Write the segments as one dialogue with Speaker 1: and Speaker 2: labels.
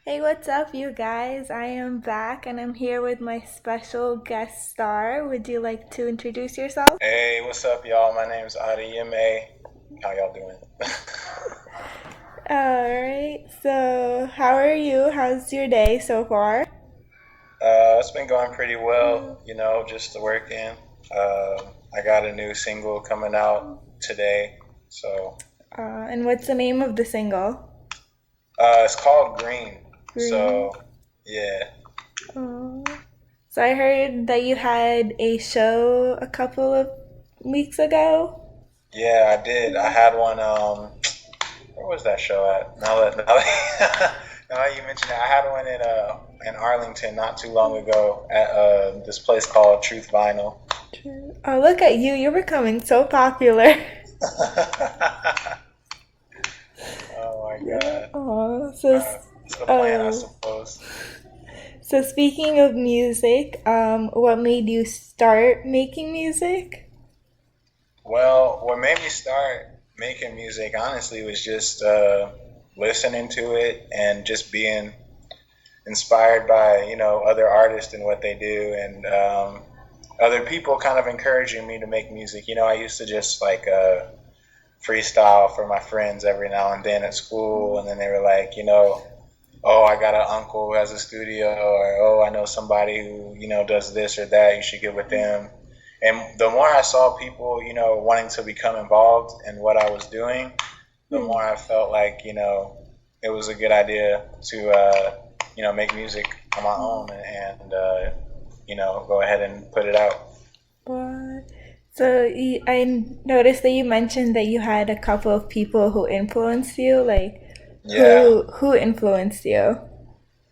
Speaker 1: Hey, what's up, you guys? I am back and I'm here with my special guest star. Would you like to introduce yourself?
Speaker 2: Hey, what's up, y'all? My name's Adi Ma. How y'all doing?
Speaker 1: Alright, so how are you? How's your day so far?
Speaker 2: It's been going pretty well, just working. I got a new single coming out today, so
Speaker 1: And what's the name of the single?
Speaker 2: it's called Green.
Speaker 1: Green.
Speaker 2: So yeah,
Speaker 1: Uh, so I heard that you had a show a couple of weeks ago.
Speaker 2: yeah, I did. I had one. Where was that show at? Now that you mention it, I had one in Arlington not too long ago at this place called Truth Vinyl.
Speaker 1: Oh, look at you. You're becoming so popular.
Speaker 2: Oh my
Speaker 1: Yeah.
Speaker 2: god.
Speaker 1: Oh, so
Speaker 2: It's the plan, I
Speaker 1: uh,
Speaker 2: suppose.
Speaker 1: So speaking of music, what made you start making music?
Speaker 2: Well, what made me start making music, honestly, was just listening to it and just being inspired by, other artists and what they do, and other people kind of encouraging me to make music. I used to just like freestyle for my friends every now and then at school, and then they were like, oh, I got an uncle who has a studio, or oh, I know somebody who, does this or that. You should get with them. And the more I saw people, wanting to become involved in what I was doing, the
Speaker 1: Hmm.
Speaker 2: more I felt like, it was a good idea to, make music on my own and go ahead and put it out.
Speaker 1: What? I noticed that you mentioned that you had a couple of people who influenced you. Like,
Speaker 2: Yeah.
Speaker 1: who influenced you?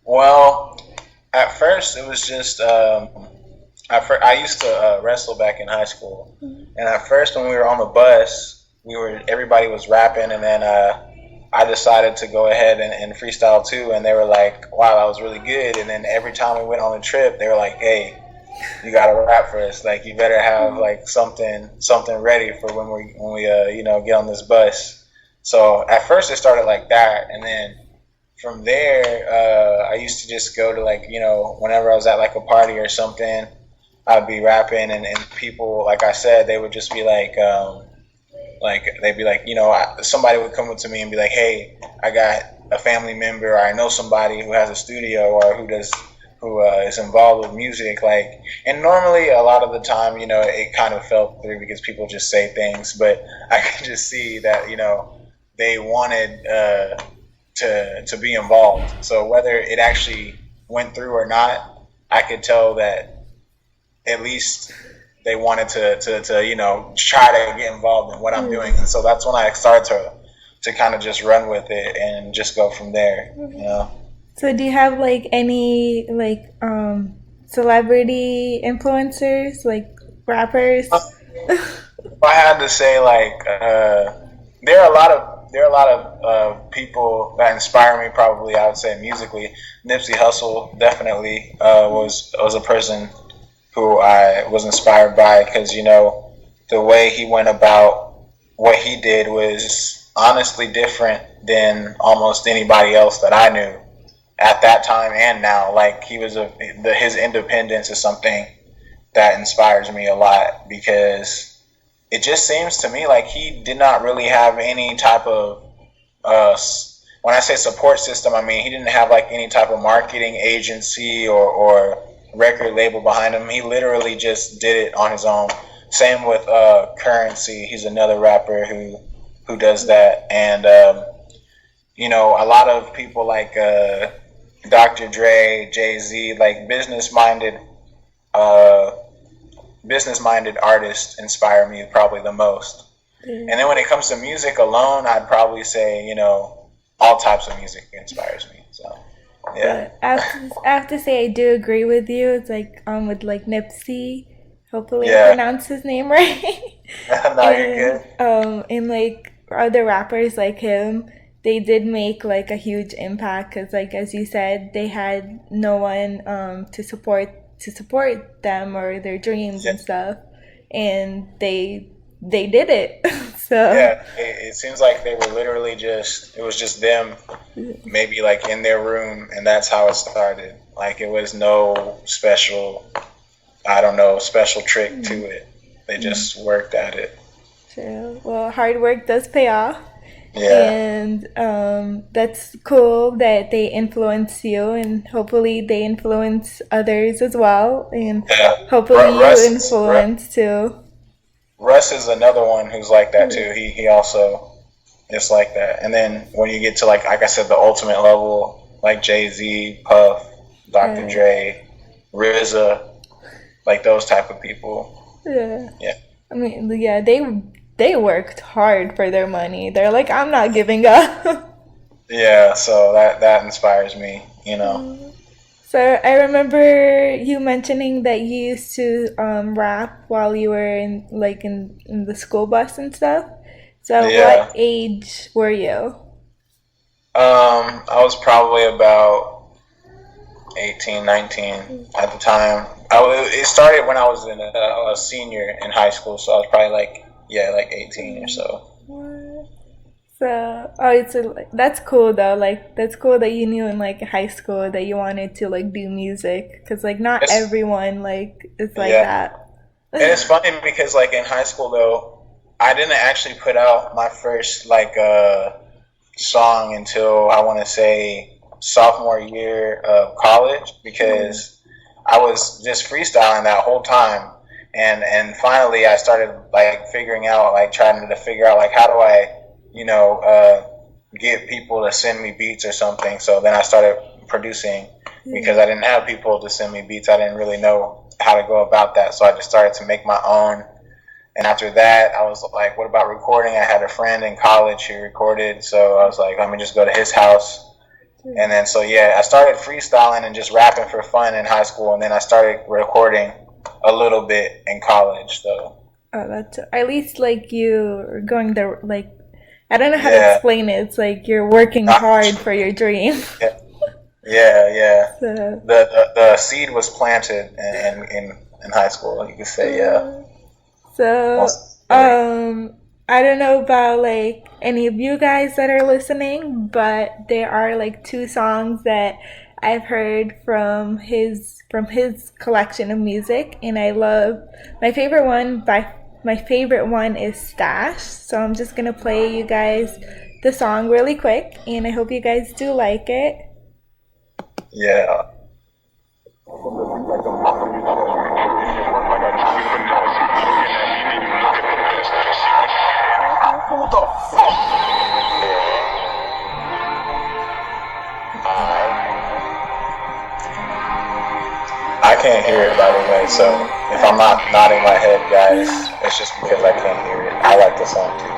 Speaker 2: Well, at first it was just I used to wrestle back in high school, and at first when we were on the bus, everybody was rapping, and then I decided to go ahead and freestyle too, and they were like, "Wow, that was really good." And then every time we went on a trip, they were like, "Hey, you gotta rap for us. Like, you better have like something ready for when we get on this bus." So at first it started like that, and then from there, I used to just go to like whenever I was at like a party or something, I'd be rapping, and people, like I said, they would just be like they'd be like, somebody would come up to me and be like, "Hey, I got a family member, or I know somebody who has a studio, or who is involved with music." Like, and normally a lot of the time, it kind of fell through because people just say things, but I could just see that they wanted to be involved. So whether it actually went through or not, I could tell that at least they wanted to try to get involved in what I'm doing, and so that's when I started to kind of just run with it and just go from there.
Speaker 1: So do you have like any celebrity influencers, like rappers?
Speaker 2: If I had to say, like, there are a lot of people that inspire me. Probably, I would say musically, Nipsey Hussle definitely was a person who I was inspired by, because the way he went about what he did was honestly different than almost anybody else that I knew at that time and now. Like, his independence is something that inspires me a lot, because it just seems to me like he did not really have any type of uh, when I say support system, I mean he didn't have like any type of marketing agency or record label behind him. He literally just did it on his own. Same with Currency. He's another rapper who does that, and a lot of people like Dr. Dre, Jay Z, like uh, business minded artists inspire me probably the most. And then when it comes to music alone, I'd probably say, all types of music inspires me. So, yeah.
Speaker 1: But I have to say I do agree with you. It's like with like Nipsey. Hopefully I
Speaker 2: Yeah.
Speaker 1: pronounced his name right.
Speaker 2: No, you're good.
Speaker 1: And like other rappers like him, they did make like a huge impact because like as you said, they had no one to support them or their dreams
Speaker 2: Yeah.
Speaker 1: and stuff, and they they did it. So
Speaker 2: Yeah, it seems like they were literally just, it was just them, maybe like in their room, and that's how it started. Like it was no special, I don't know, special trick to it. They just worked at it.
Speaker 1: true. Well, hard work does pay off.
Speaker 2: Yeah,
Speaker 1: And that's cool that they influence you, and hopefully they influence others as well, and
Speaker 2: yeah.
Speaker 1: hopefully you
Speaker 2: Ru-
Speaker 1: influence too.
Speaker 2: Russ is another one who's like that too. He also is like that. And then when you get to like I said, the ultimate level, like Jay Z, Puff, Dr.
Speaker 1: Uh,
Speaker 2: Dre, RZA, like those type of people.
Speaker 1: yeah.
Speaker 2: Yeah,
Speaker 1: I mean, yeah, they worked hard for their money. They're like, I'm not giving up.
Speaker 2: yeah. So that inspires me. You know.
Speaker 1: So I remember you mentioning that you used to rap while you were in in the school bus and stuff. So what
Speaker 2: Yeah.
Speaker 1: age were you?
Speaker 2: I was probably about 18, 19 at the time. It started when I was a senior in high school, so I was probably like, yeah, like 18 or so.
Speaker 1: What? So, oh, that's cool though. Like, that's cool that you knew in like high school that you wanted to like do music, because like not
Speaker 2: It's,
Speaker 1: everyone like is like
Speaker 2: yeah.
Speaker 1: that.
Speaker 2: And it's funny because like in high school though, I didn't actually put out my first like song until I want to say sophomore year of college because I was just freestyling that whole time. And finally I started like figuring out like trying to figure out like how do I, you know, get people to send me beats or something. So then I started producing because I didn't have people to send me beats. I didn't really know how to go about that. So I just started to make my own. And after that, I was like, what about recording? I had a friend in college who recorded. So I was like, let me just go to his house. And then, so yeah, I started freestyling and just rapping for fun in high school. And then I started recording a little bit in college. So
Speaker 1: Oh, that's at least like you're going there. Like, I don't know how to
Speaker 2: yeah,
Speaker 1: explain it. It's like you're working hard for your dream.
Speaker 2: yeah, yeah.
Speaker 1: So,
Speaker 2: The seed was planted in high school. You could say, yeah.
Speaker 1: so,
Speaker 2: Most definitely.
Speaker 1: I don't know about like any of you guys that are listening, but there are like two songs that I've heard from his collection of music, and I love my favorite one is Stash. So I'm just gonna play you guys the song really quick, and I hope you guys do like it.
Speaker 2: Yeah. Who the fuck? I can't hear it, by the way, so if I'm not nodding my head, guys, it's just because I can't hear it. I like the song too.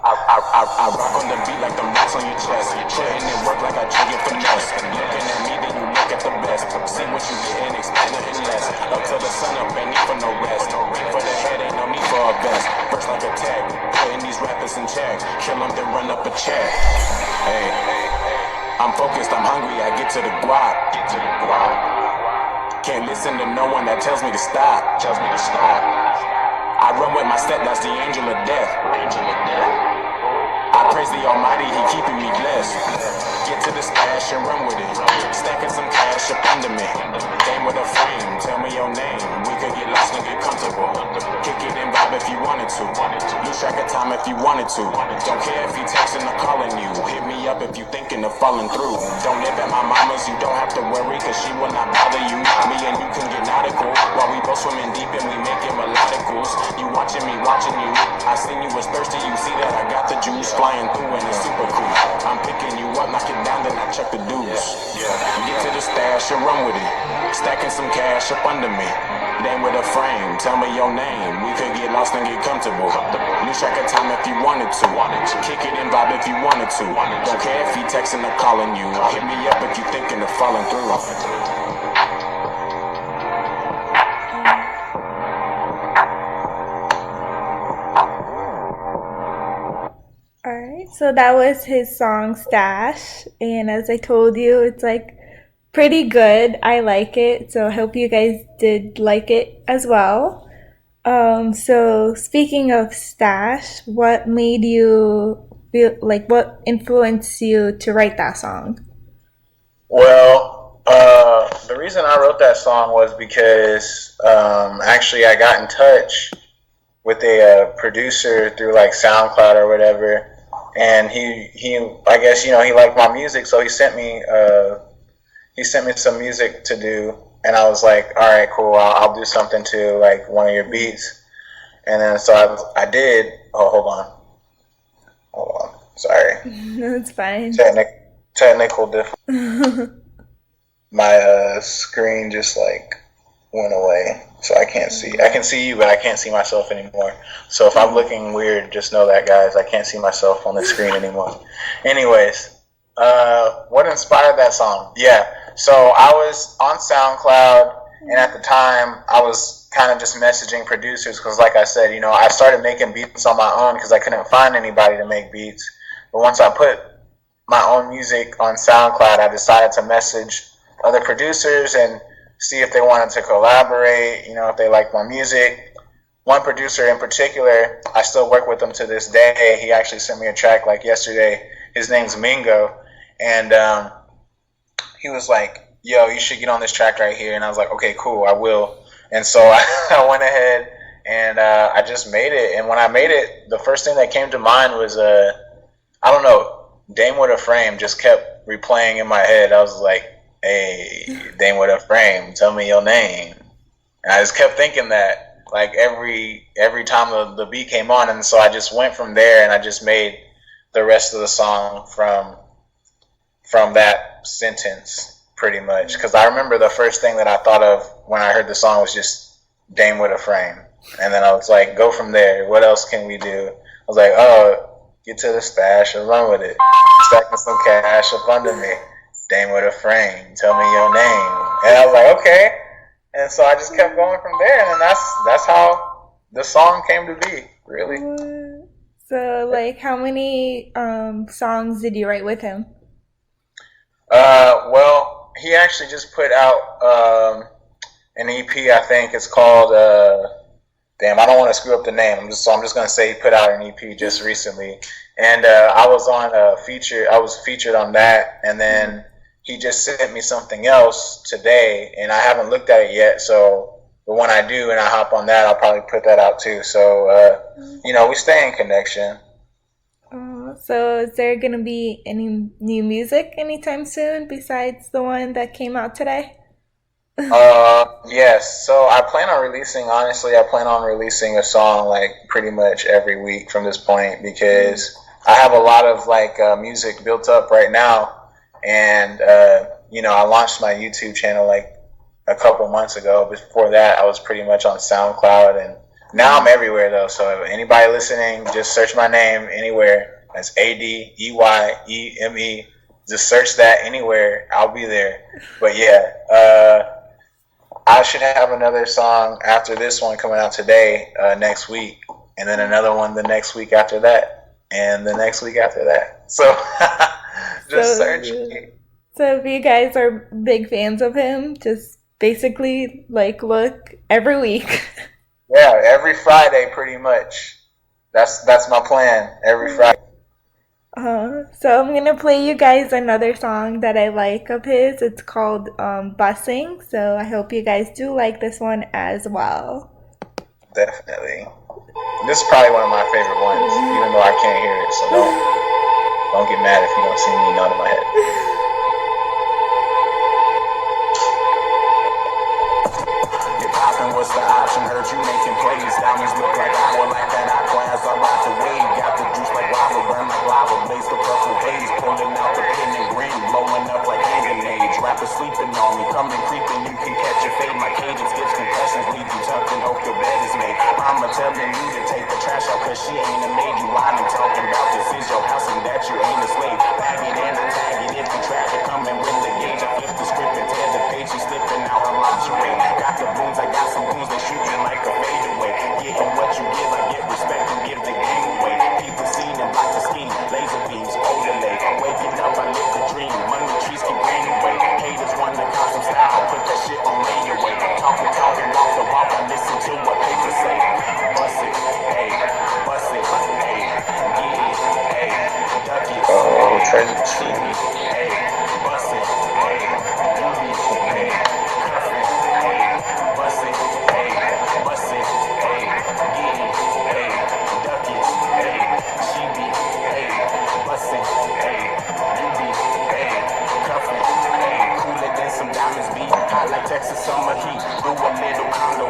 Speaker 2: I rock on the beat like them rocks on your chest. Putting in work like I drink it finesse. Looking at me, then you look at the best. See what you get and expect nothing less. Up till the sun up, ain't need for no rest. Aim for the head, ain't no need for a vest. First like a tag, putting these rappers in check. Kill them, then run up a check. Hey, I'm focused, I'm hungry, I get to the guap. Can't listen to no one that tells me to stop. I run with my step, that's the angel of death. I praise the Almighty, He keeping me blessed. Get to the stash and run with it. Stacking some cash up under me. Game with a frame, tell me your name. We could get lost and get comfortable. Kick it and vibe if you wanted to. Lose track of time if you wanted to. Don't care if he texting or calling you. Hit me up if you thinking of falling through. Don't live at my mama's, you don't have to worry, cause she will not bother you. Me and you can get nautical while we both swimming deep and we making melodicals. You watching me, watching you. I seen you was thirsty, you see that I got the juice flying through and it's super cool. I'm picking you up, knock it down, then I check the dues. Get to the stash and run with it. Stacking some cash up under me. Name with a frame, tell me your name. We could get lost and get comfortable. Lose track of time if you wanted to. Kick it and vibe if you wanted to. Don't care if he texting or calling you. Hit me up if you thinking of falling through.
Speaker 1: Alright, so that was his song Stash, and as I told you, it's like pretty good. I like it, so I hope you guys did like it as well. So speaking of Stash, what made you feel like what influenced you to write that song?
Speaker 2: Well, the reason I wrote that song was because actually I got in touch with a producer through like SoundCloud or whatever, and he I guess he liked my music, so he sent me some music to do, and I was like, all right, cool, I'll do something to like one of your beats, and then so I did. Oh, hold on, sorry,
Speaker 1: No, it's fine.
Speaker 2: technical difficulty. My screen just like went away, so I can't see. I can see you, but I can't see myself anymore. So if I'm looking weird, just know that, guys. I can't see myself on the screen anymore. Anyways, what inspired that song? Yeah, so I was on SoundCloud, and at the time, I was kind of just messaging producers because, like I said, I started making beats on my own because I couldn't find anybody to make beats. But once I put my own music on SoundCloud, I decided to message other producers and see if they wanted to collaborate, if they liked my music. One producer in particular, I still work with him to this day. He actually sent me a track like yesterday. His name's Mingo. And he was like, yo, you should get on this track right here. And I was like, okay, cool, I will. And so I went ahead and I just made it. And when I made it, the first thing that came to mind was, I don't know, Dame with a Frame just kept replaying in my head. I was like, hey, Dame with a Frame, tell me your name. And I just kept thinking that like every time the beat came on. And so I just went from there and I just made the rest of the song from that sentence pretty much. Because I remember the first thing that I thought of when I heard the song was just Dame with a Frame. And then I was like, go from there. What else can we do? I was like, oh, get to the stash and run with it. Stacking some cash up under me. Dame with a Frame, tell me your name. And I was like, okay. And so I just kept going from there, and then that's how the song came to be, really.
Speaker 1: So, like, how many songs did you write with him?
Speaker 2: Well, he actually just put out an EP. I think it's called. Damn, I don't want to screw up the name. I'm just gonna say he put out an EP just recently, and I was on a feature. I was featured on that, and then he just sent me something else today, and I haven't looked at it yet. So, but when I do and I hop on that, I'll probably put that out too. So, we stay in connection.
Speaker 1: So is there gonna be any new music anytime soon besides the one that came out today?
Speaker 2: Yes. So I plan on releasing a song like pretty much every week from this point because I have a lot of like music built up right now. And, I launched my YouTube channel like a couple months ago. Before that, I was pretty much on SoundCloud. And now I'm everywhere, though. So if anybody listening, just search my name anywhere. That's ADEYEME. Just search that anywhere. I'll be there. But, yeah, I should have another song after this one coming out today, next week. And then another one the next week after that. And the next week after that. So... Just search me.
Speaker 1: So if you guys are big fans of him, just basically like look every week.
Speaker 2: Yeah, every Friday pretty much. That's my plan. Every Friday.
Speaker 1: So I'm gonna play you guys another song that I like of his. It's called Bussing. So I hope you guys do like this one as well.
Speaker 2: Definitely. This is probably one of my favorite ones, even though I can't hear it, so don't get mad if you don't see me nodding my head. You're popping, what's the option? Heard you making plays. Diamonds look like agua, like that aqua as I ride the wave. Got the juice like lava, burn like lava, blaze the purple haze. Pulling out the pin and green, blowing up like hand grenades. Rappers sleeping on me, coming creeping, you can catch your fade. My cadence gives concussions, leave you tucked and hope your bed is made. Mama telling you to take the trash out, cause she ain't made you wide and talking about this is your house and that you ain't a slave. Bag it and I tag it if the traffic coming with the gauge. I flip the script and tear the page, she's slipping out her lingerie. Got the booms, I got some goons, they shooting like a fadeaway. Getting what you give, I get respect and give the game away. People seen and block the scheme, laser beams, overlay. Waking up, I live the dream. Money trees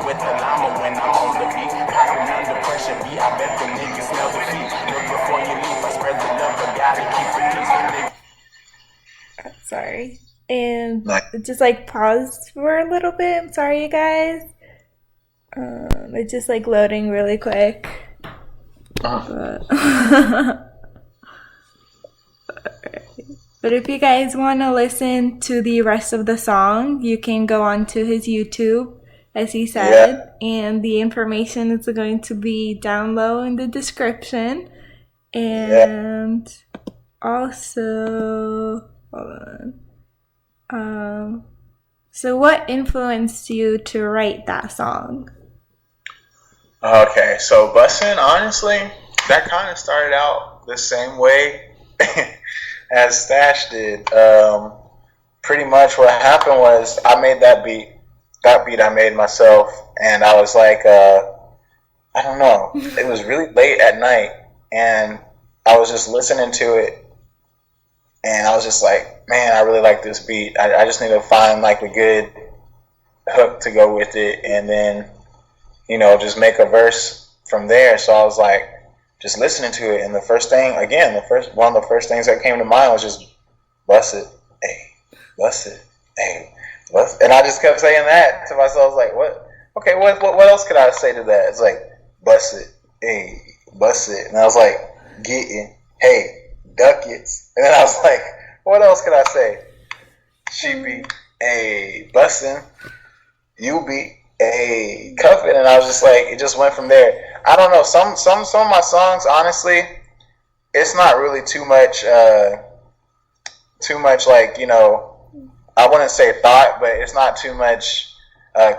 Speaker 3: with the llama when I'm on the beat. Popping under pressure, beat. I bet the niggas smell the feet. Look before you leave, I spread the love, but gotta keep the peace.
Speaker 1: Sorry. And
Speaker 2: Nice.
Speaker 1: just like pause for a little bit. I'm sorry, you guys. It's just like loading really quick. But if you guys want to listen to the rest of the song, you can go on to his YouTube, as he said, and the information is going to be down low in the description. And also, hold on. So what influenced you to write that song?
Speaker 2: Okay, so Bussin', honestly, that kind of started out the same way as Stash did. Pretty much what happened was I made that beat. That beat I made myself, and I was like, I don't know. It was really late at night, and I was just listening to it, and I was just like, man, I really like this beat. I just need to find like a good hook to go with it, and then, you know, just make a verse from there. So I was like, just listening to it, and the first thing, again, one of the first things that came to mind was just bust it, hey, bust it, hey, bust it. And I just kept saying that to myself. I was like, what? Okay, what else could I say to that? It's like, bust it, hey, bust it. And I was like, getting, hey, duckets. And then I was like, what else could I say? She be, hey, bustin', you be, hey, cuffin'. And I was just like, it just went from there. I don't know, some of my songs, honestly, it's not really too much like, you know, I wouldn't say thought, but it's not too much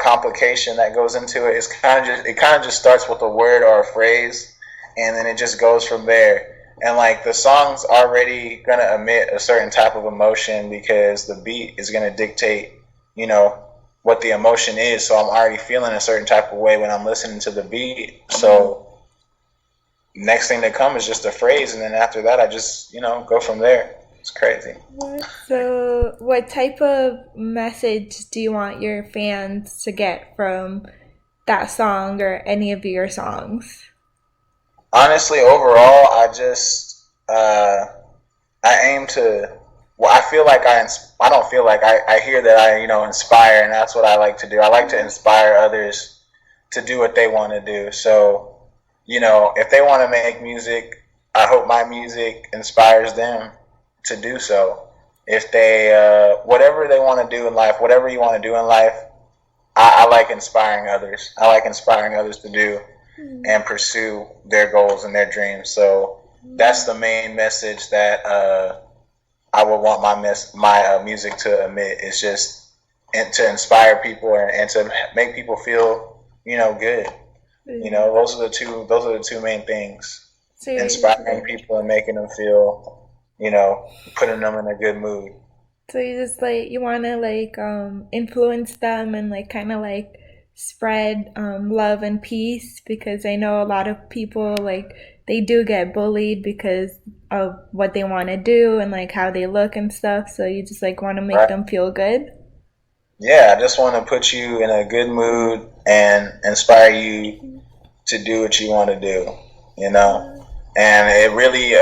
Speaker 2: complication that goes into it. It kind of just starts with a word or a phrase, and then it just goes from there. And like the song's already gonna emit a certain type of emotion because the beat is gonna dictate, you know, what the emotion is. So I'm already feeling a certain type of way when I'm listening to the beat. So next thing to come is just a phrase, and then after that, I just, you know, go from there. It's crazy.
Speaker 1: So what type of message do you want your fans to get from that song or any of your songs?
Speaker 2: Honestly, overall, I just I aim to. Well, I feel like I don't feel like I hear that I, you know, inspire, and that's what I like to do. I like to inspire others to do what they want to do. So, you know, if they want to make music, I hope my music inspires them to do so. If they whatever they want to do in life, whatever you want to do in life, I like inspiring others. I like inspiring others to do and pursue their goals and their dreams. So that's the main message that I would want my music to emit. Is just to inspire people and to make people feel, you know, good. You know, those are the two main things. So inspiring people and making them feel, you know, putting them in a good mood.
Speaker 1: So you just like, you want to like influence them and like kind of like spread love and peace, because I know a lot of people, like, they do get bullied because of what they want to do and like how they look and stuff. So you just like want to make them feel good.
Speaker 2: Yeah, I just want to put you in a good mood and inspire you to do what you want to do, you know. And it really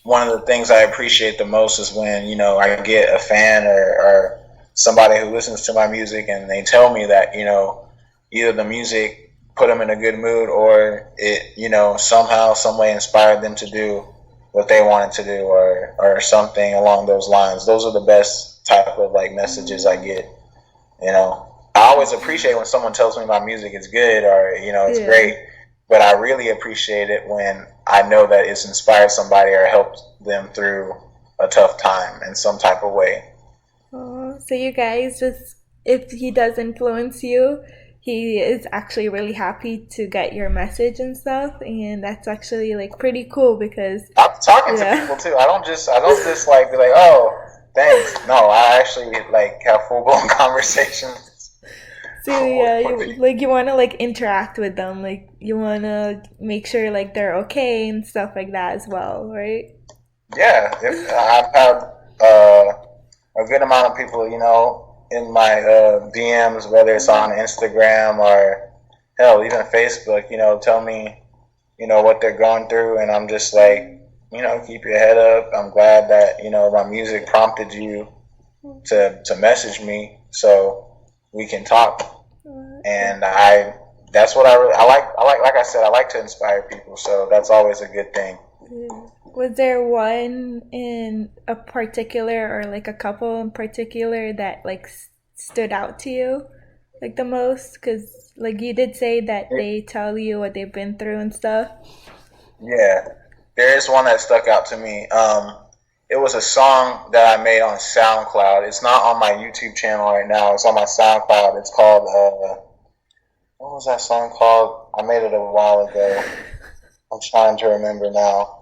Speaker 2: one of the things I appreciate the most is when, you know, I get a fan or somebody who listens to my music and they tell me that, you know, either the music put them in a good mood or it, you know, somehow, some way inspired them to do what they wanted to do or something along those lines. Those are the best type of like messages I get, you know. I always appreciate when someone tells me my music is good or, you know, it's great, but I really appreciate it when I know that it's inspired somebody or helped them through a tough time in some type of way.
Speaker 1: So you guys, just if he does influence you, he is actually really happy to get your message and stuff, and that's actually like pretty cool because
Speaker 2: I'm talking to people too. I don't just like be like, oh, thanks. No, I actually like have full blown conversations.
Speaker 1: So yeah, you want to like interact with them, like you want to make sure like they're okay and stuff like that as well, right?
Speaker 2: Yeah, I've had a good amount of people, you know, in my DMs, whether it's on Instagram or hell, even Facebook, tell me, what they're going through, and I'm just like, keep your head up. I'm glad that my music prompted you to message me so we can talk. And that's what I like. Like I said, I like to inspire people, so that's always a good thing.
Speaker 1: Was there one in a particular, or like a couple in particular, that like stood out to you like the most? Because like you did say that they tell you what they've been through and stuff.
Speaker 2: Yeah, there is one that stuck out to me. It was a song that I made on SoundCloud. It's not on my YouTube channel right now. It's on my SoundCloud. It's called what was that song called? I made it a while ago. I'm trying to remember now.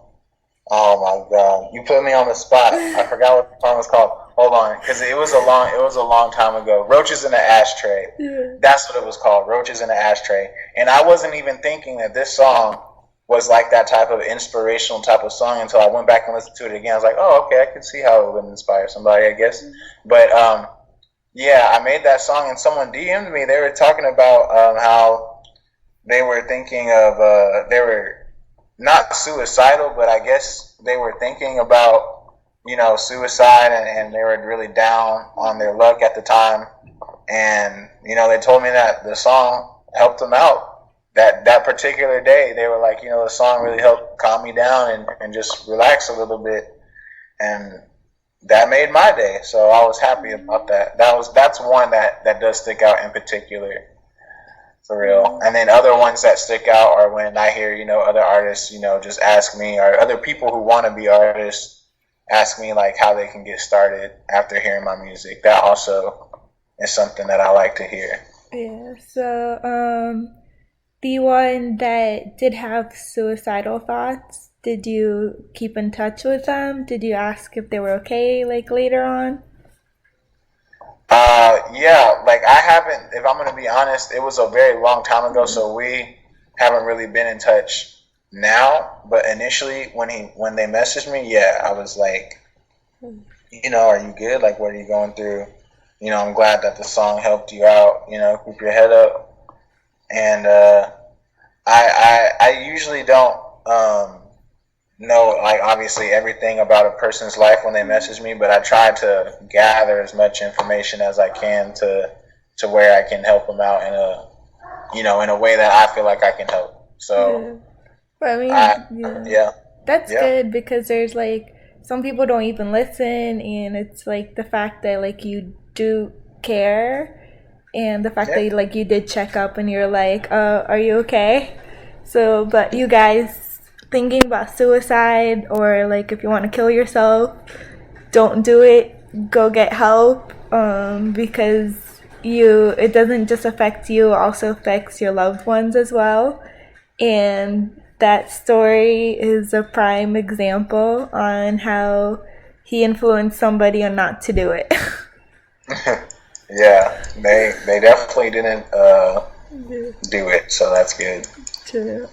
Speaker 2: Oh my God, you put me on the spot. I forgot what the song was called. Hold on, because it was a long time ago. Roaches in the Ashtray. Yeah. That's what it was called. Roaches in the Ashtray. And I wasn't even thinking that this song was like that type of inspirational type of song until I went back and listened to it again. I was like, oh, okay, I can see how it would inspire somebody, I guess. But yeah, I made that song, and someone DM'd me. They were talking about how they were thinking of they were not suicidal, but I guess they were thinking about, suicide, and they were really down on their luck at the time. And, they told me that the song helped them out. That particular day, they were like, the song really helped calm me down and just relax a little bit. And that made my day. So I was happy about that. That's one that does stick out in particular. For real. And then other ones that stick out are when I hear, other artists, just ask me, or other people who want to be artists ask me like how they can get started after hearing my music. That also is something that I like to hear.
Speaker 1: Yeah. So, the one that did have suicidal thoughts, did you keep in touch with them? Did you ask if they were okay, like later on?
Speaker 2: Yeah, like I haven't, if I'm going to be honest, it was a very long time ago, so we haven't really been in touch now. But initially, when they messaged me, yeah, I was like, are you good? Like, what are you going through? I'm glad that the song helped you out. Keep your head up. And I usually don't know, like, obviously everything about a person's life when they message me, but I try to gather as much information as I can to where I can help them out in a way that I feel like I can help. So,
Speaker 1: I mean, that's good, because there's like some people don't even listen, and it's like the fact that like you do care, and the fact that like you did check up and you're like, are you okay? So, but you guys thinking about suicide, or like if you want to kill yourself, don't do it. Go get help, because it doesn't just affect you, it also affects your loved ones as well. And that story is a prime example on how he influenced somebody on not to do it.
Speaker 2: Yeah, they definitely didn't do it, so that's good.
Speaker 1: True.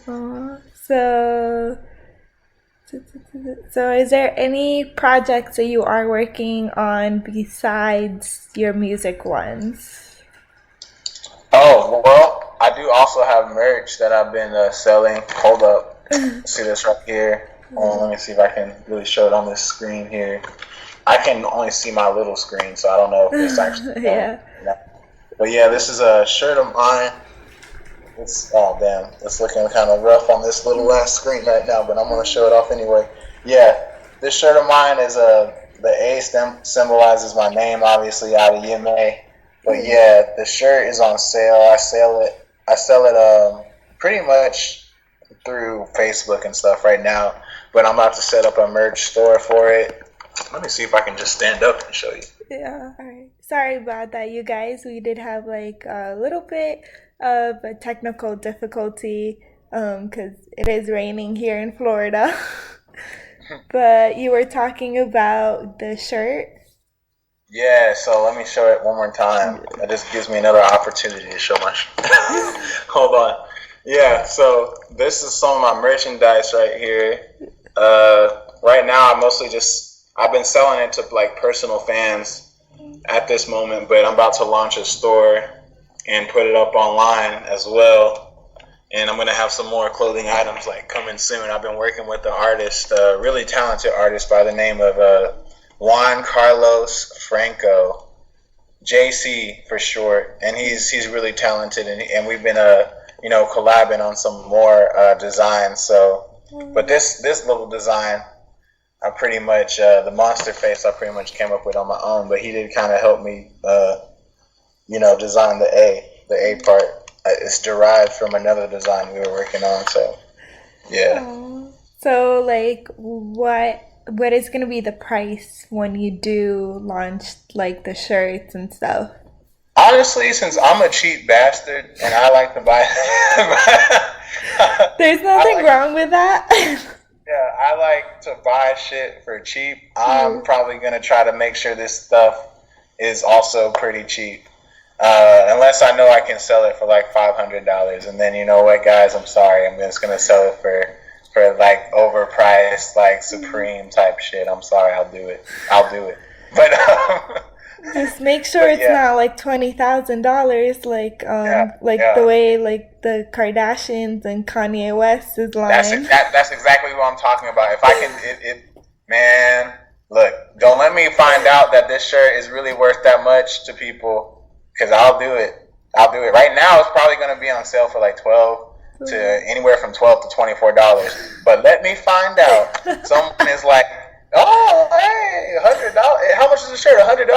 Speaker 1: So is there any projects that you are working on besides your music ones?
Speaker 2: Oh, well, I do also have merch that I've been selling. Hold up. See this right here? Let me see if I can really show it on this screen here. I can only see my little screen, so I don't know if it's actually... But yeah, this is a shirt of mine. It's looking kind of rough on this little last screen right now, but I'm going to show it off anyway. Yeah, this shirt of mine is the A symbolizes my name, obviously, Adeyemi. But yeah, the shirt is on sale. I sell it pretty much through Facebook and stuff right now, but I'm about to set up a merch store for it. Let me see if I can just stand up and show you.
Speaker 1: Yeah, all right. Sorry about that, you guys. We did have like a little bit of a technical difficulty because it is raining here in Florida. But you were talking about the shirt.
Speaker 2: Yeah, so let me show it one more time. That just gives me another opportunity to show my shirt. Hold on. Yeah, so this is some of my merchandise right here. Right now, I've been selling it to like personal fans at this moment, but I'm about to launch a store and put it up online as well. And I'm gonna have some more clothing items like coming soon. I've been working with an artist, a really talented artist by the name of Juan Carlos Franco, JC for short, and he's really talented, and we've been collabing on some more designs. So, but this little design, I pretty much the monster face I pretty much came up with on my own, but he did kind of help me, design the A part. It's derived from another design we were working on. So, yeah.
Speaker 1: Oh. So, like, what is gonna be the price when you do launch like the shirts and stuff?
Speaker 2: Honestly, since I'm a cheap bastard and I like to buy,
Speaker 1: There's nothing wrong with that.
Speaker 2: yeah, I like to buy shit for cheap. I'm probably gonna try to make sure this stuff is also pretty cheap. Unless I know I can sell it for like $500, and then you know what, guys, I'm sorry, I'm just gonna sell it for like overpriced, like Supreme type shit. I'm sorry, I'll do it. But
Speaker 1: Just make sure it's not like $20,000, like the way like the Kardashians and Kanye West is lying.
Speaker 2: That's exactly what I'm talking about. If I can, man, look, don't let me find out that this shirt is really worth that much to people, because I'll do it. Right now, it's probably going to be on sale for like $12 to anywhere from $12 to $24. But let me find out. Someone is like, oh, hey, $100. How much is the shirt? $100?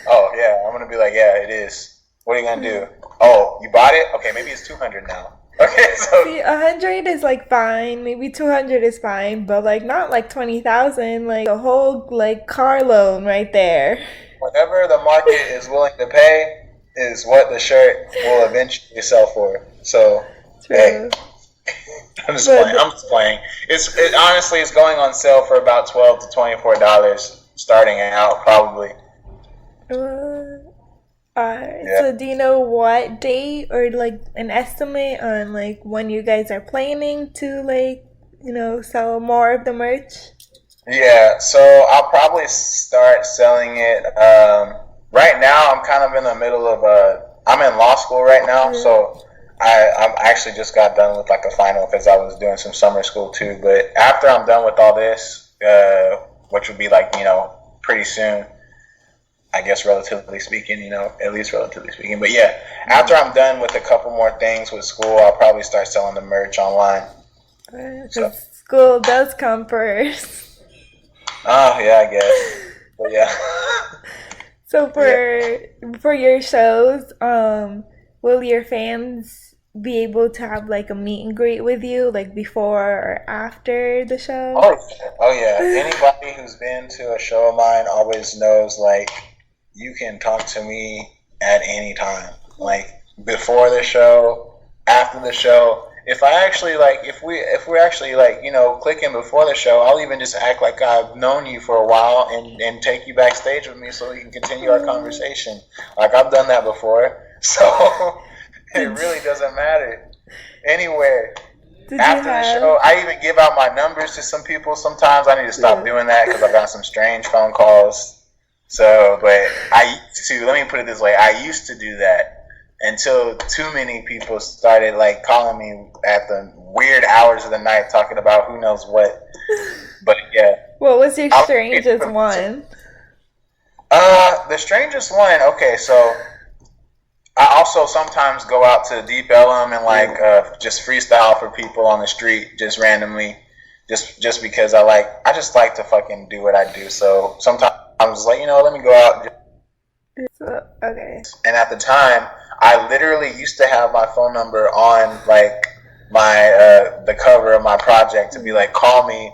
Speaker 2: Oh, yeah. I'm going to be like, yeah, it is. What are you going to do? Oh, you bought it? Okay, maybe it's $200 now. Okay, so
Speaker 1: see, 100 is like fine, maybe 200 is fine, but like not like 20,000, like a whole like car loan right there.
Speaker 2: Whatever the market is willing to pay is what the shirt will eventually sell for. So,
Speaker 1: True.
Speaker 2: Hey, I'm just playing. It honestly is going on sale for about $12 to $24 starting out, probably.
Speaker 1: So do you know what date or like an estimate on like when you guys are planning to like, sell more of the merch?
Speaker 2: Yeah, so I'll probably start selling it. Right now, I'm kind of in the middle of I'm in law school right now, so I actually just got done with like a final because I was doing some summer school too. But after I'm done with all this, which would be like pretty soon, I guess relatively speaking, at least relatively speaking. But yeah, after I'm done with a couple more things with school, I'll probably start selling the merch online.
Speaker 1: So school does come first.
Speaker 2: Oh yeah, I guess. But yeah.
Speaker 1: So for your shows, will your fans be able to have like a meet and greet with you, like before or after the show?
Speaker 2: Oh yeah. Anybody who's been to a show of mine always knows, like, you can talk to me at any time, like before the show, after the show. If I actually if we're actually clicking before the show, I'll even just act like I've known you for a while and take you backstage with me so we can continue our conversation. Like, I've done that before, so it really doesn't matter. Anywhere. After the show, I even give out my numbers to some people. Sometimes I need to stop doing that because I've got some strange phone calls. So, but let me put it this way, I used to do that until too many people started like calling me at the weird hours of the night talking about who knows what. But yeah.
Speaker 1: What was your strangest one?
Speaker 2: The strangest one, okay, so I also sometimes go out to Deep Ellum and just freestyle for people on the street just randomly, just because I just like to fucking do what I do. So sometimes I'm just like, let me go out.
Speaker 1: Okay.
Speaker 2: And at the time, I literally used to have my phone number on like my the cover of my project to be like, call me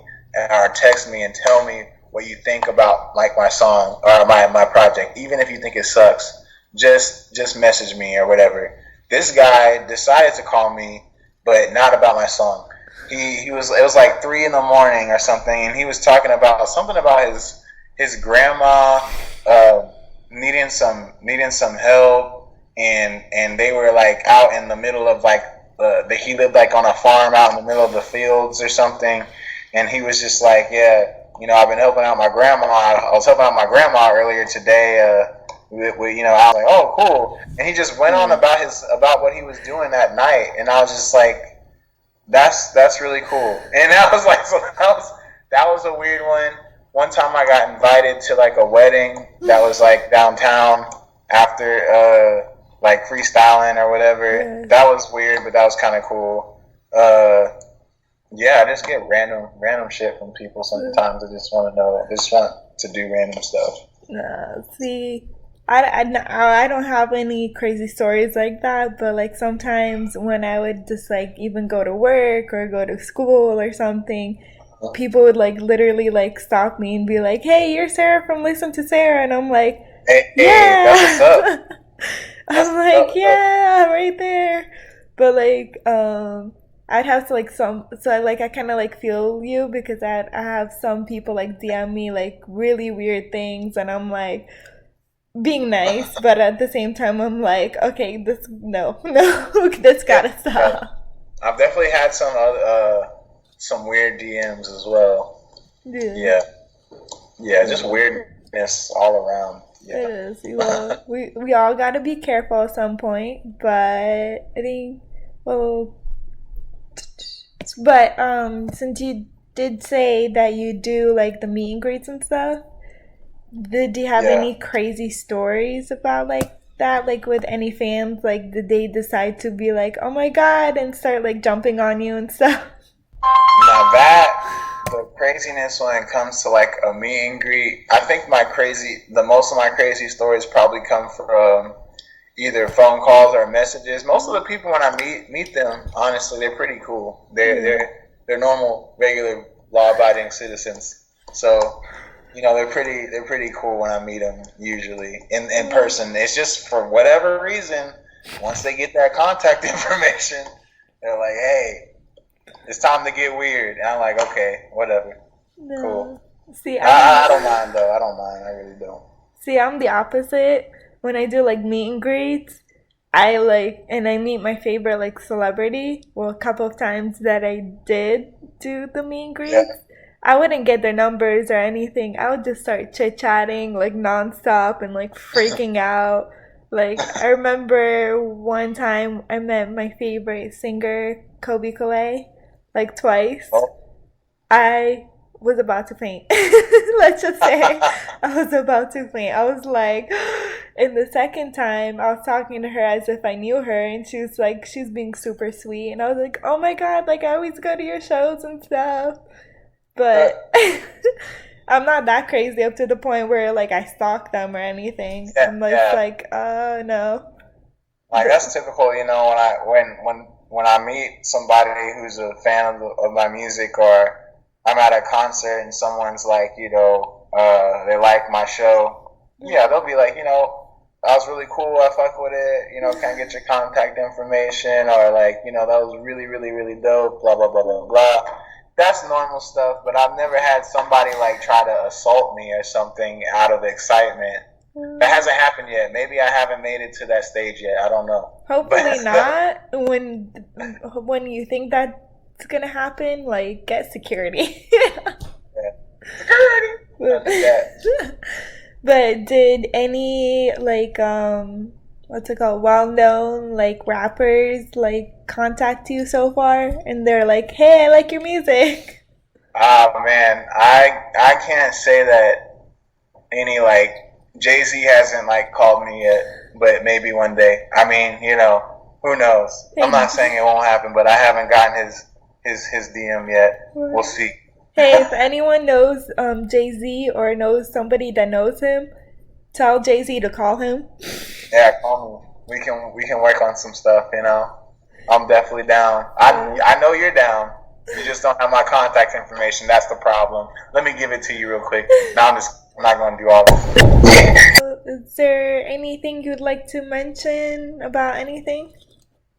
Speaker 2: or text me and tell me what you think about like my song or my project, even if you think it sucks. Just message me or whatever. This guy decided to call me, but not about my song. It was like 3 a.m. or something, and he was talking about something about his grandma needing some help, and they were like out in the middle of like he lived like on a farm out in the middle of the fields or something, and he was just like, yeah, I've been helping out my grandma. I was helping out my grandma earlier today, I was like, oh, cool. And he just went on about what he was doing that night, and I was just like, that's really cool. And I was like, so that was a weird one. One time I got invited to like a wedding that was like downtown after like freestyling or whatever.
Speaker 1: Yeah.
Speaker 2: That was weird, but that was kind of cool. Yeah, I just get random shit from people sometimes. I just want to know. I just want to do random stuff.
Speaker 1: See, I don't have any crazy stories like that, but like sometimes when I would just like even go to work or go to school or something, people would like literally like stop me and be like, "Hey, you're Sarah from Listen to Sarah," and I'm like,
Speaker 2: Hey,
Speaker 1: "Yeah."
Speaker 2: that's what's up.
Speaker 1: I'm like, "Yeah, right there," but like I'd have to like I kind of like feel you because I have some people like DM me like really weird things, and I'm like being nice, but at the same time I'm like, okay, no, this gotta stop.
Speaker 2: I've definitely had some weird DMs as well.
Speaker 1: Yeah,
Speaker 2: Yeah, just weirdness all around.
Speaker 1: it
Speaker 2: Yeah.
Speaker 1: is. Well, we all gotta be careful at some point, but I think, well, but since you did say that you do like the meet and greets and stuff, do you have
Speaker 2: Yeah.
Speaker 1: any crazy stories about like that? Like with any fans, like did they decide to be like, oh my god, and start like jumping on you and stuff?
Speaker 2: Now the craziness when it comes to like a meet and greet, I think the most of my crazy stories probably come from either phone calls or messages. Most of the people when I meet them, honestly, they're pretty cool. They're normal, regular, law-abiding citizens. So, they're pretty cool when I meet them usually in person. It's just for whatever reason, once they get that contact information, they're like, hey, it's time to get weird. And I'm like, okay, whatever.
Speaker 1: No.
Speaker 2: Cool.
Speaker 1: See,
Speaker 2: I don't mind though. I don't mind. I really don't.
Speaker 1: See, I'm the opposite. When I do like meet and greets, I meet my favorite like celebrity. Well, a couple of times that I did do the meet and greets,
Speaker 2: Yeah.
Speaker 1: I wouldn't get their numbers or anything. I would just start chit chatting like nonstop and like freaking out. Like I remember one time I met my favorite singer, Kobe Calais, like twice.
Speaker 2: Oh.
Speaker 1: I was about to faint. Let's just say I was about to faint. I was like, and the second time I was talking to her as if I knew her, and she was like, she's being super sweet, and I was like, oh my god, like I always go to your shows and stuff, but I'm not that crazy up to the point where like I stalk them or anything.
Speaker 2: Yeah,
Speaker 1: I'm like,
Speaker 2: yeah.
Speaker 1: like, no.
Speaker 2: Like that's typical, when I meet somebody who's a fan of my music, or I'm at a concert and someone's like, they like my show. Yeah, they'll be like, that was really cool. I fuck with it. Can I get your contact information? Or like, that was really, really, really dope. Blah blah blah blah blah. That's normal stuff. But I've never had somebody like try to assault me or something out of excitement. That hasn't happened yet. Maybe I haven't made it to that stage yet. I don't know.
Speaker 1: Hopefully not. When you think that's gonna happen, like get security.
Speaker 2: Security.
Speaker 1: But did any like what's it called, well-known like rappers like contact you so far, and they're like, hey, I like your music?
Speaker 2: Oh man, I can't say that any like Jay-Z hasn't like called me yet, but maybe one day. I mean, who knows? I'm not saying it won't happen, but I haven't gotten his DM yet. We'll see.
Speaker 1: Hey, if anyone knows Jay-Z or knows somebody that knows him, tell Jay-Z to call him.
Speaker 2: Yeah, call me. We can work on some stuff. I'm definitely down. I know you're down. You just don't have my contact information. That's the problem. Let me give it to you real quick. Now I'm not going to do all this.
Speaker 1: Is there anything you'd like to mention about anything?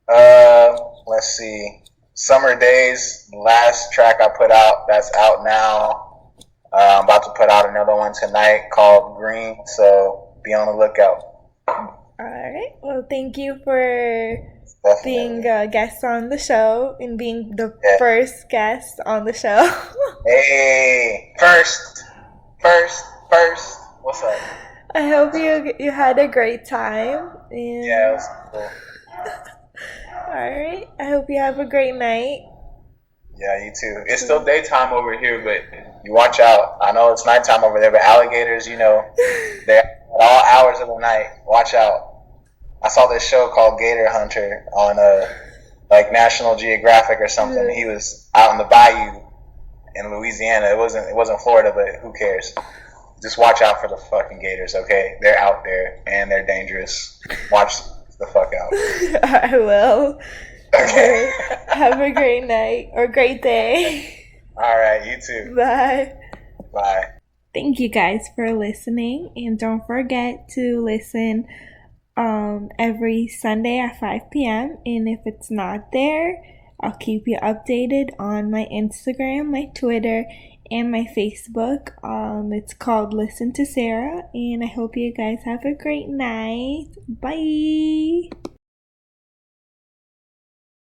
Speaker 2: Let's see. Summer Days, the last track I put out, that's out now. I'm about to put out another one tonight called Green, so be on the lookout.
Speaker 1: Alright, well thank you for
Speaker 2: Definitely.
Speaker 1: being a guest on the show and being the first guest on the show.
Speaker 2: Hey, first. What's up?
Speaker 1: I hope you had a great time. And
Speaker 2: Yeah, it was cool.
Speaker 1: all right. I hope you have a great night.
Speaker 2: Yeah, you too. It's still daytime over here, but you watch out. I know it's nighttime over there, but alligators, they're at all hours of the night. Watch out. I saw this show called Gator Hunter on like National Geographic or something. He was out in the bayou in Louisiana. It wasn't Florida, but who cares? Just watch out for the fucking gators, okay? They're out there and they're dangerous. Watch the fuck out.
Speaker 1: I will.
Speaker 2: Okay.
Speaker 1: Have a great night or great day.
Speaker 2: All right, you too.
Speaker 1: Bye.
Speaker 2: Bye.
Speaker 1: Thank you guys for listening, and don't forget to listen every Sunday at 5 p.m. And if it's not there, I'll keep you updated on my Instagram, my Twitter, and my Facebook. It's called Listen to Sarah, and I hope you guys have a great night. Bye.